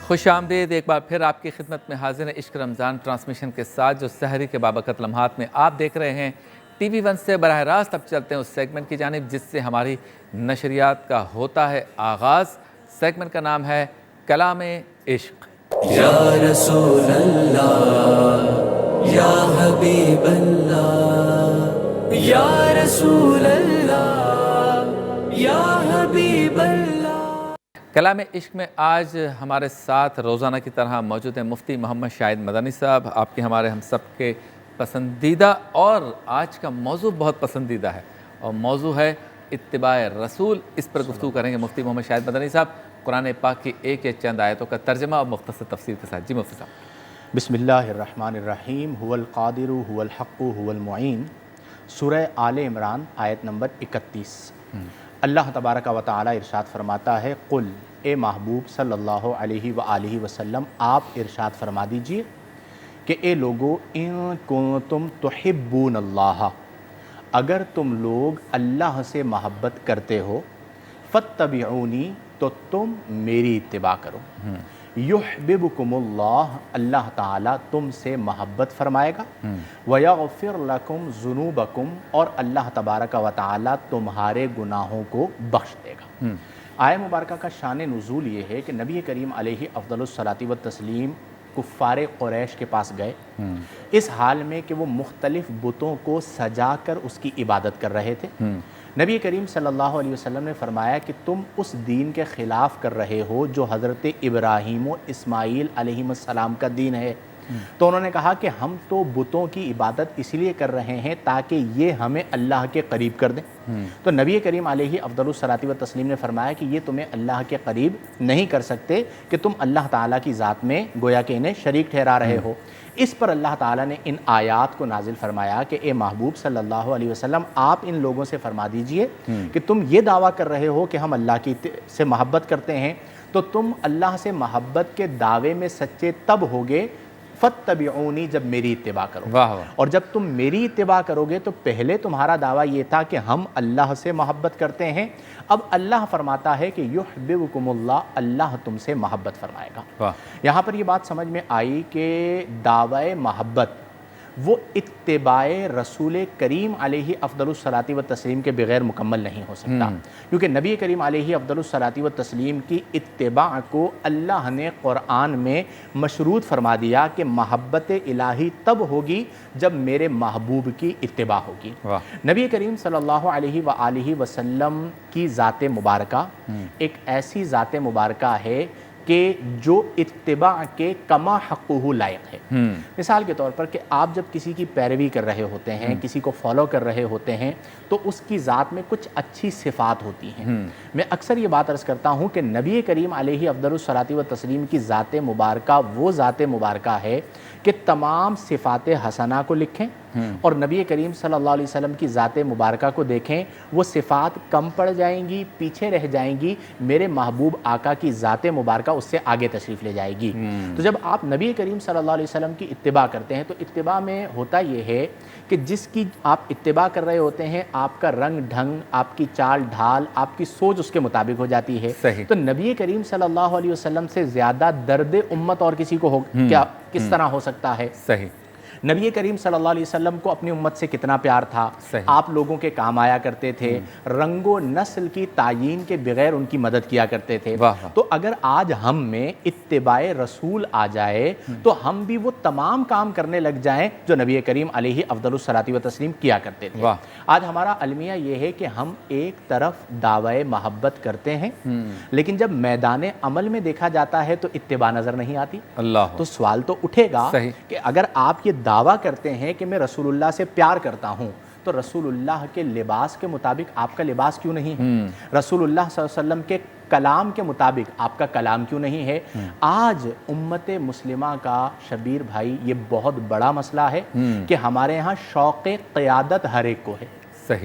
خوش آمدید ایک بار پھر آپ کی خدمت میں حاضر ہیں عشق رمضان ٹرانسمیشن کے ساتھ، جو سحری کے بابرکت لمحات میں آپ دیکھ رہے ہیں ٹی وی ون سے براہ راست۔ اب چلتے ہیں اس سیگمنٹ کی جانب جس سے ہماری نشریات کا ہوتا ہے آغاز۔ سیگمنٹ کا نام ہے کلام عشق۔ یا رسول اللہ، یا حبیب اللہ، یا رسول اللہ، یا حبیب اللہ۔ کلام عشق میں آج ہمارے ساتھ روزانہ کی طرح موجود ہیں مفتی محمد شاہد مدنی صاحب، آپ کے ہمارے ہم سب کے پسندیدہ، اور آج کا موضوع بہت پسندیدہ ہے اور موضوع ہے اتباع رسول۔ اس پر گفتگو کریں گے مفتی محمد شاہد مدنی صاحب قرآن پاک کی ایک یا چند آیتوں کا ترجمہ اور مختصر تفسیر کے ساتھ۔ جی مفتی صاحب۔ بسم اللہ الرحمن الرحیم۔ هو القادر هو الحق هو المعین۔ سورہ آل عمران آیت نمبر 31۔ اللہ تبارک و تعالی ارشاد فرماتا ہے، قل، اے محبوب صلی اللہ علیہ وآلہ وسلم آپ ارشاد فرما دیجئے کہ اے لوگو، ان کنتم تحبون اللہ، اگر تم لوگ اللہ سے محبت کرتے ہو، فاتبعونی، تو تم میری اتباع کرو، یحببکم اللہ، اللہ تعالیٰ تم سے محبت فرمائے گا، ویغفر لکم ذنوبکم، اور اللہ تبارک و تعالیٰ تمہارے گناہوں کو بخش دے گا۔ آیہ مبارکہ کا شان نزول یہ ہے کہ نبی کریم علیہ افضل الصلاۃ والتسلیم کفار قریش کے پاس گئے، اس حال میں کہ وہ مختلف بتوں کو سجا کر اس کی عبادت کر رہے تھے۔ نبی کریم صلی اللہ علیہ وسلم نے فرمایا کہ تم اس دین کے خلاف کر رہے ہو جو حضرت ابراہیم و اسماعیل علیہ السلام کا دین ہے۔ تو انہوں نے کہا کہ ہم تو بتوں کی عبادت اس لیے کر رہے ہیں تاکہ یہ ہمیں اللہ کے قریب کر دیں۔ تو نبی کریم علیہ افضل الصلاۃ والتسلیم نے فرمایا کہ یہ تمہیں اللہ کے قریب نہیں کر سکتے کہ تم اللہ تعالیٰ کی ذات میں گویا کہ انہیں شریک ٹھہرا رہے ہو۔ اس پر اللہ تعالیٰ نے ان آیات کو نازل فرمایا کہ اے محبوب صلی اللہ علیہ وسلم آپ ان لوگوں سے فرما دیجئے کہ تم یہ دعویٰ کر رہے ہو کہ ہم اللہ سے محبت کرتے ہیں، تو تم اللہ سے محبت کے دعوے میں سچے تب ہوگے فاتبعونی، جب میری اتباع کرو گے۔ اور جب تم میری اتباع کرو گے تو پہلے تمہارا دعویٰ یہ تھا کہ ہم اللہ سے محبت کرتے ہیں، اب اللہ فرماتا ہے کہ یحببکم اللہ، اللہ تم سے محبت فرمائے گا۔ یہاں پر یہ بات سمجھ میں آئی کہ دعوی محبت وہ اتباع رسول کریم علیہ افضل الصلاۃ والتسلیم کے بغیر مکمل نہیں ہو سکتا، کیونکہ نبی کریم علیہ افضل الصلاۃ والتسلیم کی اتباع کو اللہ نے قرآن میں مشروط فرما دیا کہ محبت الہی تب ہوگی جب میرے محبوب کی اتباع ہوگی۔ نبی کریم صلی اللہ علیہ وآلہ وسلم کی ذات مبارکہ ایک ایسی ذات مبارکہ ہے کہ جو اتباع کے کما حقہ لائق ہے۔ مثال کے طور پر کہ آپ جب کسی کی پیروی کر رہے ہوتے ہیں، کسی کو فالو کر رہے ہوتے ہیں، تو اس کی ذات میں کچھ اچھی صفات ہوتی ہیں۔ میں اکثر یہ بات عرض کرتا ہوں کہ نبی کریم علیہ افضل الصلاۃ والتسلیم کی ذات مبارکہ وہ ذات مبارکہ ہے کہ تمام صفات حسنہ کو لکھیں اور نبی کریم صلی اللہ علیہ وسلم کی ذات مبارکہ کو دیکھیں، وہ صفات کم پڑ جائیں گی، پیچھے رہ جائیں گی، میرے محبوب آقا کی ذات مبارکہ اس سے آگے تشریف لے جائے گی۔ تو جب آپ نبی کریم صلی اللہ علیہ وسلم کی اتباع کرتے ہیں تو اتباع میں ہوتا یہ ہے کہ جس کی آپ اتباع کر رہے ہوتے ہیں آپ کا رنگ ڈھنگ، آپ کی چال ڈھال، آپ کی سوچ اس کے مطابق ہو جاتی ہے۔ تو نبی کریم صلی اللہ علیہ وسلم سے زیادہ درد امت اور کسی کو کس طرح ہو سکتا ہے؟ نبی کریم صلی اللہ علیہ وسلم کو اپنی امت سے کتنا پیار تھا، آپ لوگوں کے کام آیا کرتے تھے، رنگ و نسل کی تعیین کے بغیر ان کی مدد کیا کرتے تھے۔ تو اگر آج ہم میں اتباع رسول آ جائے تو ہم بھی وہ تمام کام کرنے لگ جائیں جو نبی کریم علیہ افضل الصلاۃ والتسلیم کیا کرتے تھے۔ آج ہمارا المیہ یہ ہے کہ ہم ایک طرف دعوی محبت کرتے ہیں لیکن جب میدان عمل میں دیکھا جاتا ہے تو اتباع نظر نہیں آتی۔ تو سوال تو اٹھے گا کہ اگر آپ یہ دعویٰ کرتے ہیں کہ میں رسول اللہ سے پیار کرتا ہوں تو رسول اللہ کے لباس کے مطابق آپ کا لباس کیوں نہیں ہے؟ رسول اللہ صلی اللہ علیہ وسلم کے کلام کے مطابق آپ کا کلام کیوں نہیں ہے؟ آج امت مسلمہ کا شبیر بھائی یہ بہت بڑا مسئلہ ہے کہ ہمارے ہاں شوق قیادت ہر ایک کو ہے،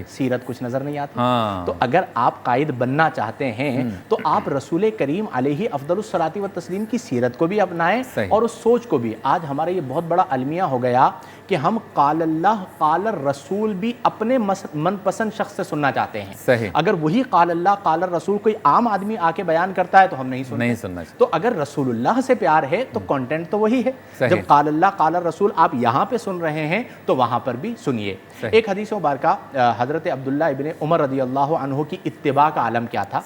سیرت کچھ نظر نہیں آتی۔ تو اگر آپ قائد بننا چاہتے ہیں تو آپ رسول کریم علیہ افضل الصلاۃ والتسلیم کی سیرت کو بھی اپنائیں اور اس سوچ کو بھی۔ آج ہمارا یہ بہت بڑا المیہ ہو گیا کہ ہم قال اللہ قال الرسول بھی اپنے من پسند شخص سے سننا چاہتے ہیں. صحیح. اگر وہی قال اللہ قال الرسول کوئی عام آدمی آ کے بیان کرتا ہے تو ہم نہیں سنتے. نہیں سننا چاہیے. تو اگر رسول اللہ سے پیار ہے تو کنٹینٹ تو وہی ہے. صحیح. جب قال اللہ قال الرسول آپ یہاں پہ سن رہے ہیں تو وہاں پر بھی سنیے. ایک حدیث مبارکہ حضرت عبداللہ ابن عمر رضی اللہ عنہ کی اتباع کا عالم کیا تھا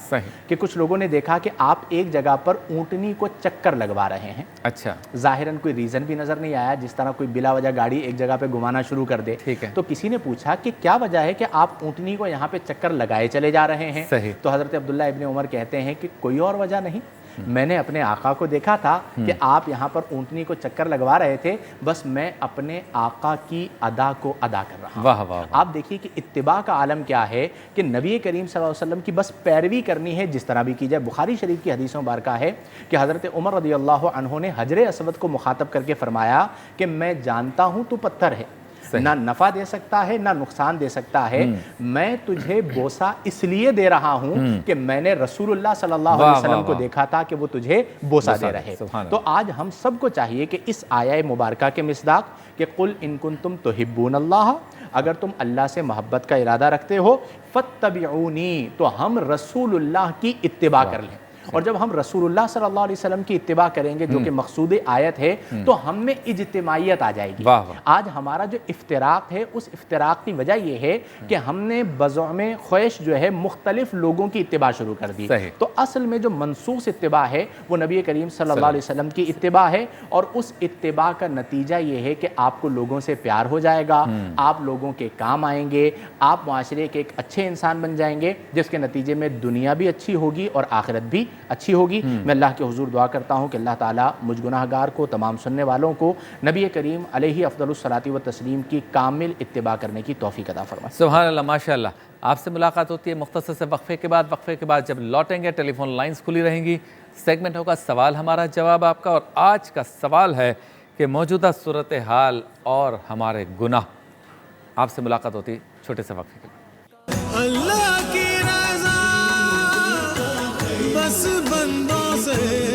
کہ کچھ لوگوں نے دیکھا کہ آپ ایک جگہ پر اونٹنی کو چکر لگوا رہے ہیں. اچھا. ظاہراً کوئی ریزن بھی نظر نہیں آیا, جس طرح کوئی بلا وجہ گاڑی ایک جگہ پہ گھمانا شروع کر دے. تو کسی نے پوچھا کہ کیا وجہ ہے کہ آپ اونٹنی کو یہاں پہ چکر لگائے چلے جا رہے ہیں. تو حضرت عبداللہ ابن عمر کہتے ہیں کہ کوئی اور وجہ نہیں, میں نے اپنے آقا کو دیکھا تھا کہ آپ یہاں پر اونٹنی کو چکر لگوا رہے تھے, بس میں اپنے آقا کی ادا کو ادا کر رہا ہوں. واہ واہ. آپ دیکھیے کہ اتباع کا عالم کیا ہے کہ نبی کریم صلی اللہ علیہ وسلم کی بس پیروی کرنی ہے جس طرح بھی کی جائے. بخاری شریف کی حدیث مبارکہ ہے کہ حضرت عمر رضی اللہ عنہ نے حجر اسود کو مخاطب کر کے فرمایا کہ میں جانتا ہوں تو پتھر ہے, نہ نفع دے سکتا ہے نہ نقصان دے سکتا ہے, میں تجھے بوسہ اس لیے دے رہا ہوں کہ میں نے رسول اللہ صلی اللہ علیہ وسلم کو دیکھا تھا کہ وہ تجھے بوسہ دے رہے. تو آج ہم سب کو چاہیے کہ اس آیہ مبارکہ کے مصداق کہ قل ان کنتم تحبون اللہ, اگر تم اللہ سے محبت کا ارادہ رکھتے ہو فاتبعونی, تو ہم رسول اللہ کی اتباع کر لیں. اور جب ہم رسول اللہ صلی اللہ علیہ وسلم کی اتباع کریں گے جو کہ مقصود آیت ہے تو ہم میں اجتماعیت آ جائے گی. آج ہمارا جو افتراق ہے اس افتراق کی وجہ یہ ہے کہ ہم نے بزعم خواہش جو ہے مختلف لوگوں کی اتباع شروع کر دی. تو اصل میں جو منصوص اتباع ہے وہ نبی کریم صلی اللہ علیہ وسلم کی اتباع ہے, اور اس اتباع کا نتیجہ یہ ہے کہ آپ کو لوگوں سے پیار ہو جائے گا, آپ لوگوں کے کام آئیں گے, آپ معاشرے کے ایک اچھے انسان بن جائیں گے, جس کے نتیجے میں دنیا بھی اچھی ہوگی اور آخرت بھی اچھی ہوگی. میں اللہ کے حضور دعا کرتا ہوں کہ اللہ تعالیٰ مجھ گناہ گار کو, تمام سننے والوں کو نبی کریم علیہ افضل الصلاۃ والتسلیم کی کامل اتباع کرنے کی توفیق عطا فرمائے. سبحان اللہ, ماشاء اللہ. آپ سے ملاقات ہوتی ہے مختصر سے وقفے کے بعد. وقفے کے بعد جب لوٹیں گے ٹیلی فون لائنز کھلی رہیں گی, سیگمنٹ ہوگا سوال ہمارا جواب آپ کا, اور آج کا سوال ہے کہ موجودہ صورتحال اور ہمارے گناہ. آپ سے ملاقات ہوتی چھوٹے سے وقفے کے بعد. اللہ کی رضا بس بندوں سے